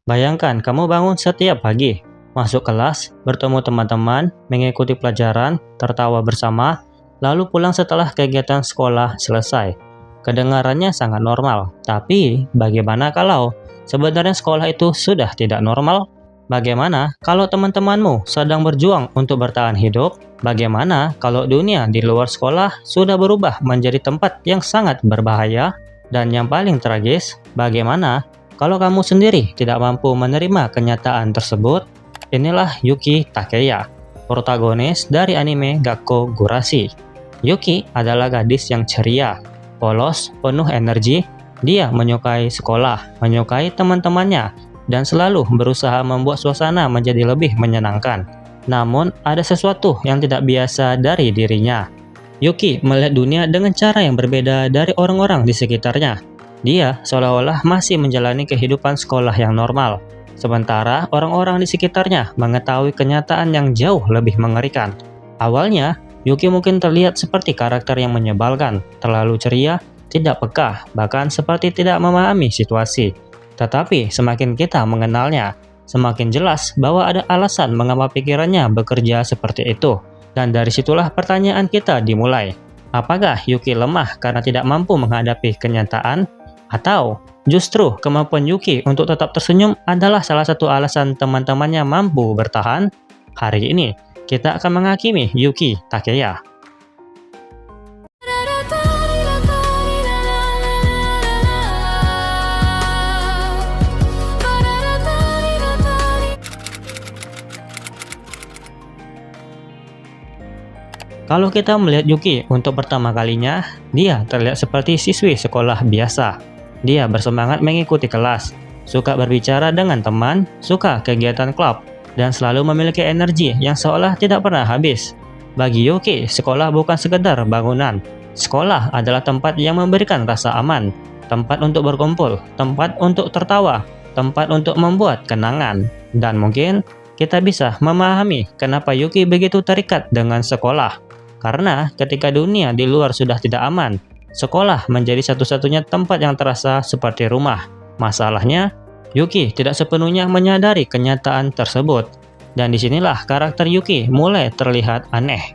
Bayangkan kamu bangun setiap pagi, masuk kelas, bertemu teman-teman, mengikuti pelajaran, tertawa bersama, lalu pulang setelah kegiatan sekolah selesai. Kedengarannya sangat normal, tapi bagaimana kalau sebenarnya sekolah itu sudah tidak normal? Bagaimana kalau teman-temanmu sedang berjuang untuk bertahan hidup? Bagaimana kalau dunia di luar sekolah sudah berubah menjadi tempat yang sangat berbahaya? Dan yang paling tragis, bagaimana kalau kamu sendiri tidak mampu menerima kenyataan tersebut? Inilah Yuki Takeya, protagonis dari anime Gakkou Gurashi. Yuki adalah gadis yang ceria, polos, penuh energi. Dia menyukai sekolah, menyukai teman-temannya, dan selalu berusaha membuat suasana menjadi lebih menyenangkan. Namun, ada sesuatu yang tidak biasa dari dirinya. Yuki melihat dunia dengan cara yang berbeda dari orang-orang di sekitarnya. Dia seolah-olah masih menjalani kehidupan sekolah yang normal, sementara orang-orang di sekitarnya mengetahui kenyataan yang jauh lebih mengerikan. Awalnya, Yuki mungkin terlihat seperti karakter yang menyebalkan, terlalu ceria, tidak peka, bahkan seperti tidak memahami situasi. Tetapi semakin kita mengenalnya, semakin jelas bahwa ada alasan mengapa pikirannya bekerja seperti itu. Dan dari situlah pertanyaan kita dimulai. Apakah Yuki lemah karena tidak mampu menghadapi kenyataan? Atau justru kemampuan Yuki untuk tetap tersenyum adalah salah satu alasan teman-temannya mampu bertahan? Hari ini, kita akan menghakimi Yuki Takeya. Kalau kita melihat Yuki untuk pertama kalinya, dia terlihat seperti siswi sekolah biasa. Dia bersemangat mengikuti kelas, suka berbicara dengan teman, suka kegiatan klub, dan selalu memiliki energi yang seolah tidak pernah habis. Bagi Yuki, sekolah bukan sekedar bangunan. Sekolah adalah tempat yang memberikan rasa aman, tempat untuk berkumpul, tempat untuk tertawa, tempat untuk membuat kenangan. Dan mungkin kita bisa memahami kenapa Yuki begitu terikat dengan sekolah. Karena ketika dunia di luar sudah tidak aman, sekolah menjadi satu-satunya tempat yang terasa seperti rumah. Masalahnya, Yuki tidak sepenuhnya menyadari kenyataan tersebut. Dan disinilah karakter Yuki mulai terlihat aneh.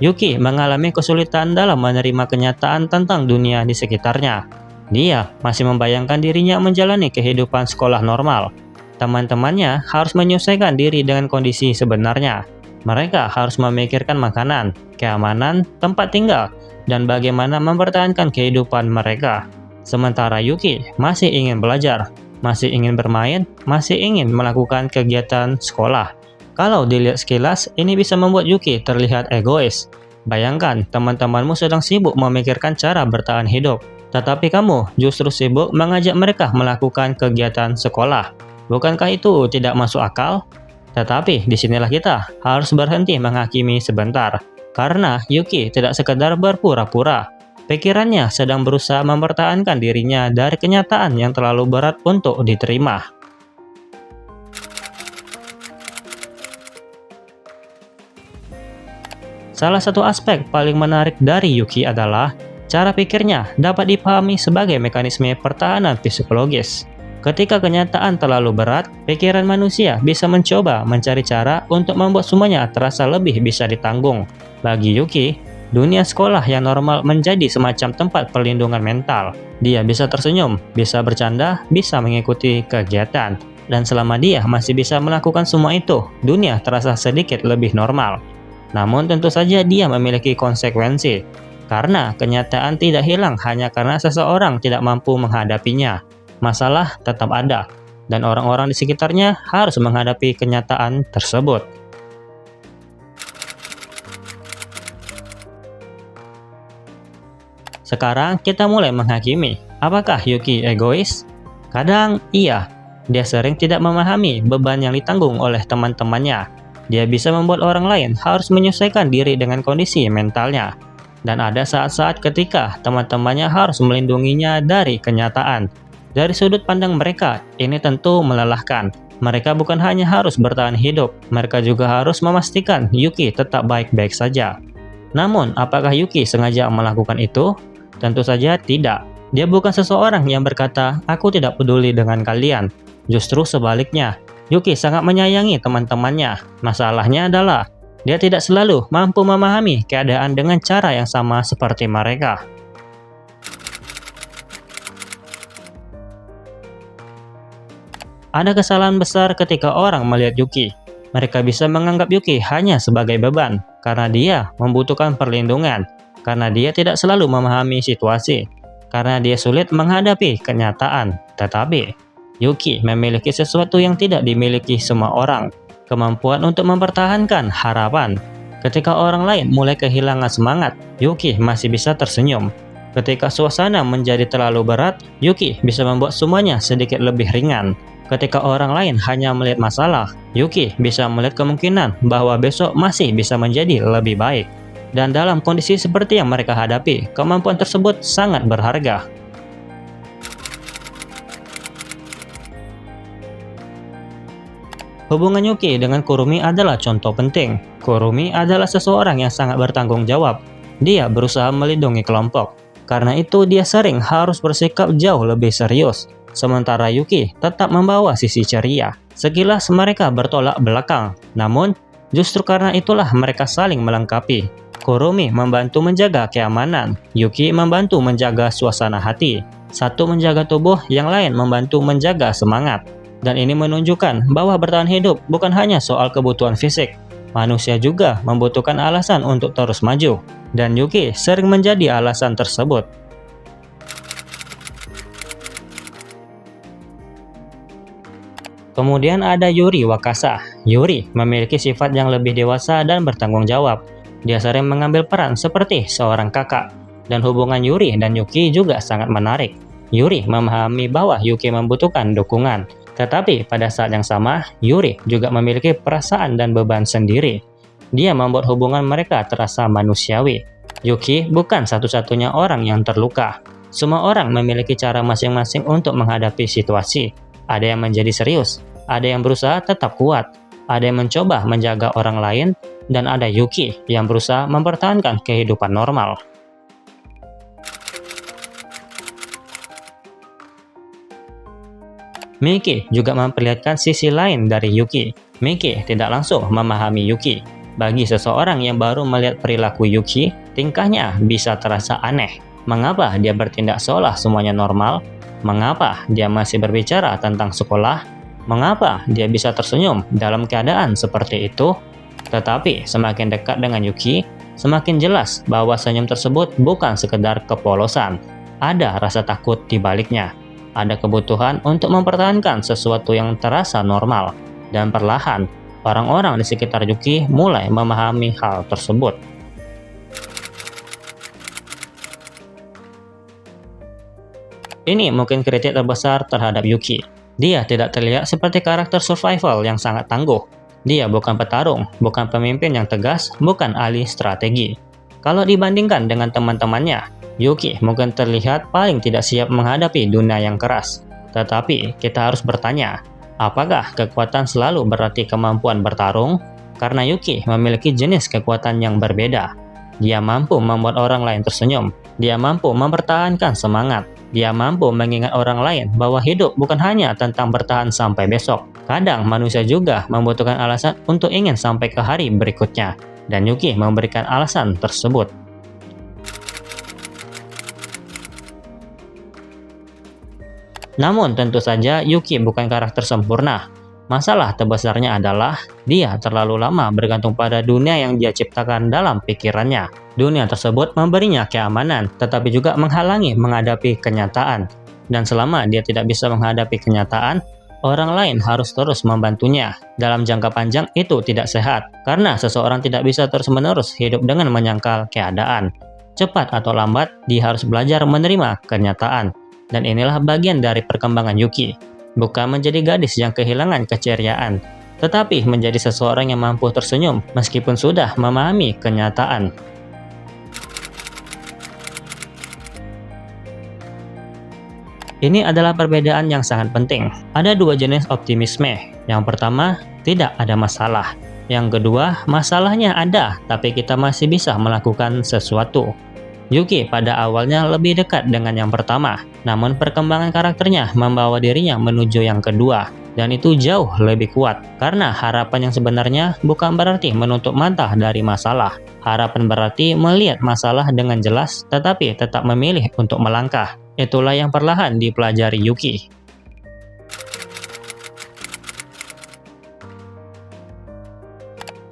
Yuki mengalami kesulitan dalam menerima kenyataan tentang dunia di sekitarnya. Dia masih membayangkan dirinya menjalani kehidupan sekolah normal. Teman-temannya harus menyesuaikan diri dengan kondisi sebenarnya. Mereka harus memikirkan makanan, keamanan, tempat tinggal, dan bagaimana mempertahankan kehidupan mereka. Sementara Yuki masih ingin belajar, masih ingin bermain, masih ingin melakukan kegiatan sekolah. Kalau dilihat sekilas, ini bisa membuat Yuki terlihat egois. Bayangkan teman-temanmu sedang sibuk memikirkan cara bertahan hidup, tetapi kamu justru sibuk mengajak mereka melakukan kegiatan sekolah. Bukankah itu tidak masuk akal? Tetapi disinilah kita harus berhenti menghakimi sebentar. Karena Yuki tidak sekedar berpura-pura. Pikirannya sedang berusaha mempertahankan dirinya dari kenyataan yang terlalu berat untuk diterima. Salah satu aspek paling menarik dari Yuki adalah cara pikirnya dapat dipahami sebagai mekanisme pertahanan psikologis. Ketika kenyataan terlalu berat, pikiran manusia bisa mencoba mencari cara untuk membuat semuanya terasa lebih bisa ditanggung. Bagi Yuki, dunia sekolah yang normal menjadi semacam tempat perlindungan mental. Dia bisa tersenyum, bisa bercanda, bisa mengikuti kegiatan. Dan selama dia masih bisa melakukan semua itu, dunia terasa sedikit lebih normal. Namun tentu saja dia memiliki konsekuensi. Karena kenyataan tidak hilang hanya karena seseorang tidak mampu menghadapinya. Masalah tetap ada, dan orang-orang di sekitarnya harus menghadapi kenyataan tersebut. Sekarang kita mulai menghakimi, apakah Yuki egois? Kadang iya, dia sering tidak memahami beban yang ditanggung oleh teman-temannya. Dia bisa membuat orang lain harus menyesuaikan diri dengan kondisi mentalnya. Dan ada saat-saat ketika teman-temannya harus melindunginya dari kenyataan. Dari sudut pandang mereka, ini tentu melelahkan. Mereka bukan hanya harus bertahan hidup, mereka juga harus memastikan Yuki tetap baik-baik saja. Namun, apakah Yuki sengaja melakukan itu? Tentu saja tidak. Dia bukan seseorang yang berkata, "Aku tidak peduli dengan kalian." Justru sebaliknya, Yuki sangat menyayangi teman-temannya. Masalahnya adalah, dia tidak selalu mampu memahami keadaan dengan cara yang sama seperti mereka. Ada kesalahan besar ketika orang melihat Yuki. Mereka bisa menganggap Yuki hanya sebagai beban, karena dia membutuhkan perlindungan, karena dia tidak selalu memahami situasi, karena dia sulit menghadapi kenyataan. Tetapi, Yuki memiliki sesuatu yang tidak dimiliki semua orang, kemampuan untuk mempertahankan harapan. Ketika orang lain mulai kehilangan semangat, Yuki masih bisa tersenyum. Ketika suasana menjadi terlalu berat, Yuki bisa membuat semuanya sedikit lebih ringan. Ketika orang lain hanya melihat masalah, Yuki bisa melihat kemungkinan bahwa besok masih bisa menjadi lebih baik. Dan dalam kondisi seperti yang mereka hadapi, kemampuan tersebut sangat berharga. Hubungan Yuki dengan Kurumi adalah contoh penting. Kurumi adalah seseorang yang sangat bertanggung jawab. Dia berusaha melindungi kelompok. Karena itu dia sering harus bersikap jauh lebih serius. Sementara Yuki tetap membawa sisi ceria. Sekilas mereka bertolak belakang. Namun, justru karena itulah mereka saling melengkapi. Kurumi membantu menjaga keamanan. Yuki membantu menjaga suasana hati. Satu menjaga tubuh, yang lain membantu menjaga semangat. Dan ini menunjukkan bahwa bertahan hidup bukan hanya soal kebutuhan fisik. Manusia juga membutuhkan alasan untuk terus maju. Dan Yuki sering menjadi alasan tersebut. Kemudian ada Yuri Wakasa. Yuri memiliki sifat yang lebih dewasa dan bertanggung jawab. Dia sering mengambil peran seperti seorang kakak. Dan hubungan Yuri dan Yuki juga sangat menarik. Yuri memahami bahwa Yuki membutuhkan dukungan. Tetapi pada saat yang sama, Yuri juga memiliki perasaan dan beban sendiri. Dia membuat hubungan mereka terasa manusiawi. Yuki bukan satu-satunya orang yang terluka. Semua orang memiliki cara masing-masing untuk menghadapi situasi. Ada yang menjadi serius, ada yang berusaha tetap kuat, ada yang mencoba menjaga orang lain, dan ada Yuki yang berusaha mempertahankan kehidupan normal. Miki juga memperlihatkan sisi lain dari Yuki. Miki tidak langsung memahami Yuki. Bagi seseorang yang baru melihat perilaku Yuki, tingkahnya bisa terasa aneh. Mengapa dia bertindak seolah semuanya normal? Mengapa dia masih berbicara tentang sekolah? Mengapa dia bisa tersenyum dalam keadaan seperti itu? Tetapi semakin dekat dengan Yuki, semakin jelas bahwa senyum tersebut bukan sekedar kepolosan. Ada rasa takut di baliknya. Ada kebutuhan untuk mempertahankan sesuatu yang terasa normal. Dan perlahan, orang-orang di sekitar Yuki mulai memahami hal tersebut. Ini mungkin kritik terbesar terhadap Yuki. Dia tidak terlihat seperti karakter survival yang sangat tangguh. Dia bukan petarung, bukan pemimpin yang tegas, bukan ahli strategi. Kalau dibandingkan dengan teman-temannya, Yuki mungkin terlihat paling tidak siap menghadapi dunia yang keras. Tetapi kita harus bertanya, apakah kekuatan selalu berarti kemampuan bertarung? Karena Yuki memiliki jenis kekuatan yang berbeda. Dia mampu membuat orang lain tersenyum. Dia mampu mempertahankan semangat. Dia mampu mengingat orang lain bahwa hidup bukan hanya tentang bertahan sampai besok. Kadang manusia juga membutuhkan alasan untuk ingin sampai ke hari berikutnya. Dan Yuki memberikan alasan tersebut. Namun tentu saja Yuki bukan karakter sempurna. Masalah terbesarnya adalah dia terlalu lama bergantung pada dunia yang dia ciptakan dalam pikirannya. Dunia tersebut memberinya keamanan, tetapi juga menghalangi menghadapi kenyataan. Dan selama dia tidak bisa menghadapi kenyataan, orang lain harus terus membantunya. Dalam jangka panjang itu tidak sehat, karena seseorang tidak bisa terus-menerus hidup dengan menyangkal keadaan. Cepat atau lambat, dia harus belajar menerima kenyataan. Dan inilah bagian dari perkembangan Yuki. Bukan menjadi gadis yang kehilangan keceriaan, tetapi menjadi seseorang yang mampu tersenyum meskipun sudah memahami kenyataan. Ini adalah perbedaan yang sangat penting. Ada dua jenis optimisme. Yang pertama, tidak ada masalah. Yang kedua, masalahnya ada, tapi kita masih bisa melakukan sesuatu. Yuki pada awalnya lebih dekat dengan yang pertama, namun perkembangan karakternya membawa dirinya menuju yang kedua, dan itu jauh lebih kuat, karena harapan yang sebenarnya bukan berarti menutup mata dari masalah. Harapan berarti melihat masalah dengan jelas, tetapi tetap memilih untuk melangkah. Itulah yang perlahan dipelajari Yuki.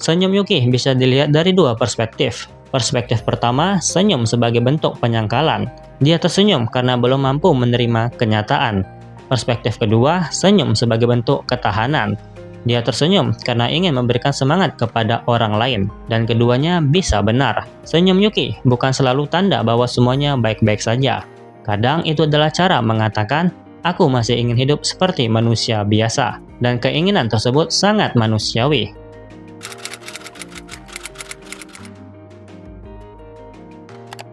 Senyum Yuki bisa dilihat dari dua perspektif. Perspektif pertama, senyum sebagai bentuk penyangkalan. Dia tersenyum karena belum mampu menerima kenyataan. Perspektif kedua, senyum sebagai bentuk ketahanan. Dia tersenyum karena ingin memberikan semangat kepada orang lain. Dan keduanya bisa benar. Senyum Yuki bukan selalu tanda bahwa semuanya baik-baik saja. Kadang itu adalah cara mengatakan, aku masih ingin hidup seperti manusia biasa. Dan keinginan tersebut sangat manusiawi.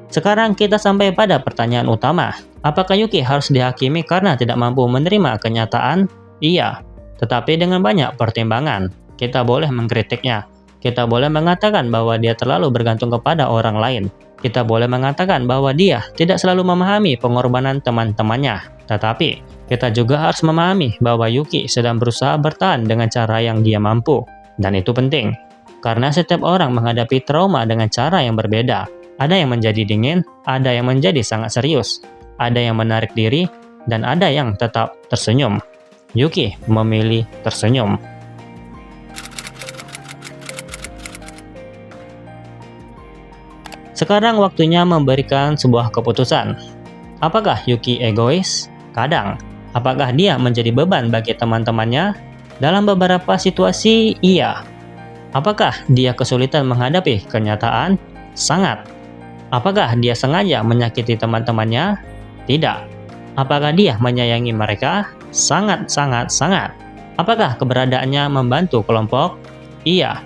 Sekarang kita sampai pada pertanyaan utama. Apakah Yuki harus dihakimi karena tidak mampu menerima kenyataan? Iya, tetapi dengan banyak pertimbangan. Kita boleh mengkritiknya. Kita boleh mengatakan bahwa dia terlalu bergantung kepada orang lain. Kita boleh mengatakan bahwa dia tidak selalu memahami pengorbanan teman-temannya. Tetapi, kita juga harus memahami bahwa Yuki sedang berusaha bertahan dengan cara yang dia mampu. Dan itu penting, karena setiap orang menghadapi trauma dengan cara yang berbeda. Ada yang menjadi dingin, ada yang menjadi sangat serius, ada yang menarik diri, dan ada yang tetap tersenyum. Yuki memilih tersenyum. Sekarang waktunya memberikan sebuah keputusan. Apakah Yuki egois? Kadang. Apakah dia menjadi beban bagi teman-temannya? Dalam beberapa situasi, iya. Apakah dia kesulitan menghadapi kenyataan? Sangat. Apakah dia sengaja menyakiti teman-temannya? Tidak. Apakah dia menyayangi mereka? Sangat. Apakah keberadaannya membantu kelompok? Iya.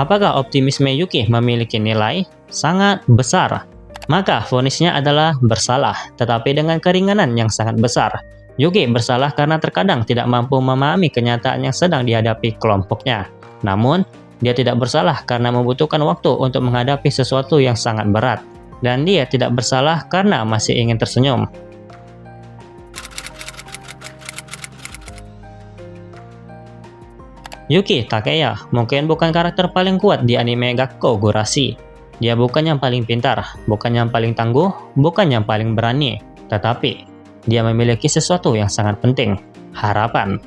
Apakah optimisme Yuki memiliki nilai? Sangat besar. Maka vonisnya adalah bersalah, tetapi dengan keringanan yang sangat besar. Yuki bersalah karena terkadang tidak mampu memahami kenyataan yang sedang dihadapi kelompoknya. Namun, dia tidak bersalah karena membutuhkan waktu untuk menghadapi sesuatu yang sangat berat. Dan dia tidak bersalah karena masih ingin tersenyum. Yuki Takeya mungkin bukan karakter paling kuat di anime Gakkou Gurashi. Dia bukan yang paling pintar, bukan yang paling tangguh, bukan yang paling berani. Tetapi, dia memiliki sesuatu yang sangat penting, harapan.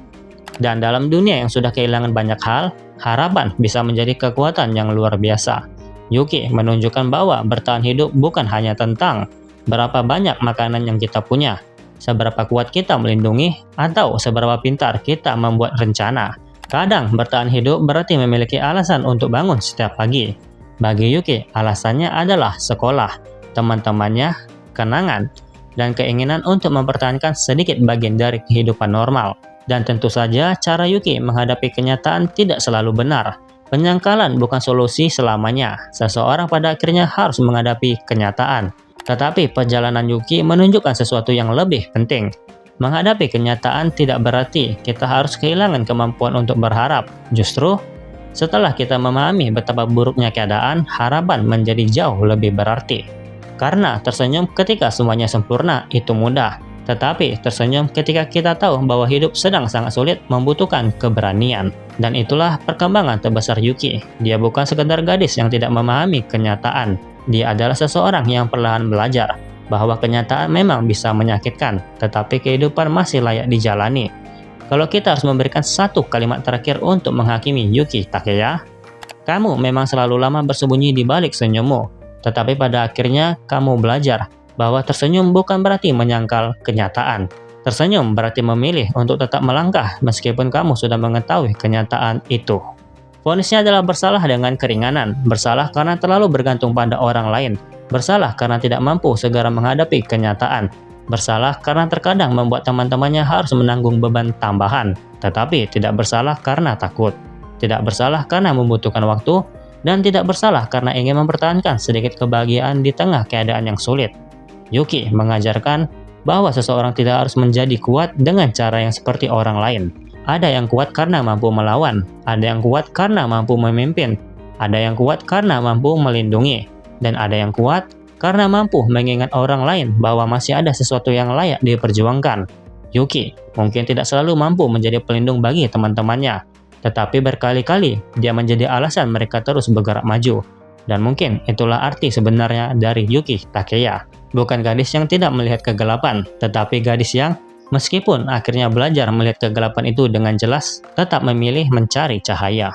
Dan dalam dunia yang sudah kehilangan banyak hal, harapan bisa menjadi kekuatan yang luar biasa. Yuki menunjukkan bahwa bertahan hidup bukan hanya tentang berapa banyak makanan yang kita punya, seberapa kuat kita melindungi, atau seberapa pintar kita membuat rencana. Kadang bertahan hidup berarti memiliki alasan untuk bangun setiap pagi. Bagi Yuki, alasannya adalah sekolah, teman-temannya, kenangan, dan keinginan untuk mempertahankan sedikit bagian dari kehidupan normal. Dan tentu saja cara Yuki menghadapi kenyataan tidak selalu benar. Penyangkalan bukan solusi selamanya. Seseorang pada akhirnya harus menghadapi kenyataan. Tetapi perjalanan Yuki menunjukkan sesuatu yang lebih penting. Menghadapi kenyataan tidak berarti kita harus kehilangan kemampuan untuk berharap. Justru, setelah kita memahami betapa buruknya keadaan, harapan menjadi jauh lebih berarti. Karena tersenyum ketika semuanya sempurna itu mudah. Tetapi tersenyum ketika kita tahu bahwa hidup sedang sangat sulit membutuhkan keberanian. Dan itulah perkembangan terbesar Yuki. Dia bukan sekedar gadis yang tidak memahami kenyataan. Dia adalah seseorang yang perlahan belajar bahwa kenyataan memang bisa menyakitkan, tetapi kehidupan masih layak dijalani. Kalau kita harus memberikan satu kalimat terakhir untuk menghakimi Yuki Takeya, kamu memang selalu lama bersembunyi di balik senyummu, tetapi pada akhirnya kamu belajar bahwa tersenyum bukan berarti menyangkal kenyataan. Tersenyum berarti memilih untuk tetap melangkah meskipun kamu sudah mengetahui kenyataan itu. Vonisnya adalah bersalah dengan keringanan, bersalah karena terlalu bergantung pada orang lain, bersalah karena tidak mampu segera menghadapi kenyataan, bersalah karena terkadang membuat teman-temannya harus menanggung beban tambahan, tetapi tidak bersalah karena takut, tidak bersalah karena membutuhkan waktu, dan tidak bersalah karena ingin mempertahankan sedikit kebahagiaan di tengah keadaan yang sulit. Yuki mengajarkan bahwa seseorang tidak harus menjadi kuat dengan cara yang seperti orang lain. Ada yang kuat karena mampu melawan, ada yang kuat karena mampu memimpin, ada yang kuat karena mampu melindungi, dan ada yang kuat karena mampu mengingat orang lain bahwa masih ada sesuatu yang layak diperjuangkan. Yuki mungkin tidak selalu mampu menjadi pelindung bagi teman-temannya, tetapi berkali-kali dia menjadi alasan mereka terus bergerak maju. Dan mungkin itulah arti sebenarnya dari Yuki Takeya. Bukan gadis yang tidak melihat kegelapan, tetapi gadis yang meskipun akhirnya belajar melihat kegelapan itu dengan jelas, tetap memilih mencari cahaya.